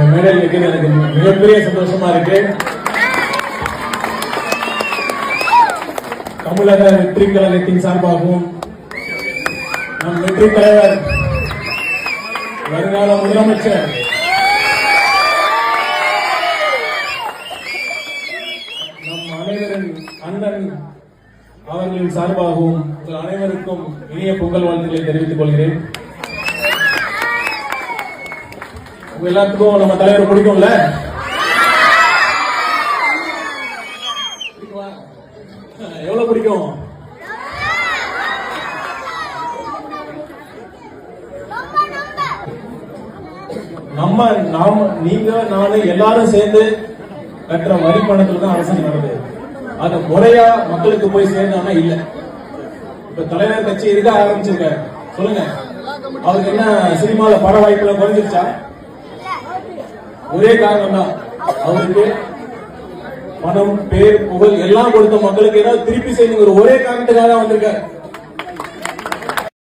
இந்த மேடையில் இருக்கிறது எனக்கு மிகப்பெரிய சந்தோஷமா இருக்கு. தமிழக வெற்றி கழகத்தின் சார்பாகவும் நம் வெற்றி தலைவர் வருங்கால முதலமைச்சர் நம் அனைவரின் அண்ணன் அவர்களின் சார்பாகவும் உங்கள் அனைவருக்கும் இனிய பொங்கல் வாழ்த்துக்களை தெரிவித்துக் கொள்கிறேன். உங்க எல்லாத்துக்கும் நம்ம தலைவர் பிடிக்கும்ல? எவ்வளவு பிடிக்கும்? நாம நீங்க நானு எல்லாரும் சேர்ந்து கட்டுற வரி பணத்துல தான் அரசாங்கம் நடக்குது. அது முறையா மக்களுக்கு போய் சேர்ந்தானா இல்ல. இப்ப தலைவர் கட்சி எதுக்காக ஆரம்பிச்சிருக்காரு சொல்லுங்க? அவருக்கு என்ன சினிமால பட வாய்ப்புல குறைஞ்சிருச்சா? ஒரே காரணம் தான், அவருக்கு பணம் பேர் புகழ் எல்லாம் கொடுத்த மக்களுக்கு ஏதாவது திருப்பி செய்யணுங்கிற ஒரே காரணத்துக்காக வந்திருக்காரு.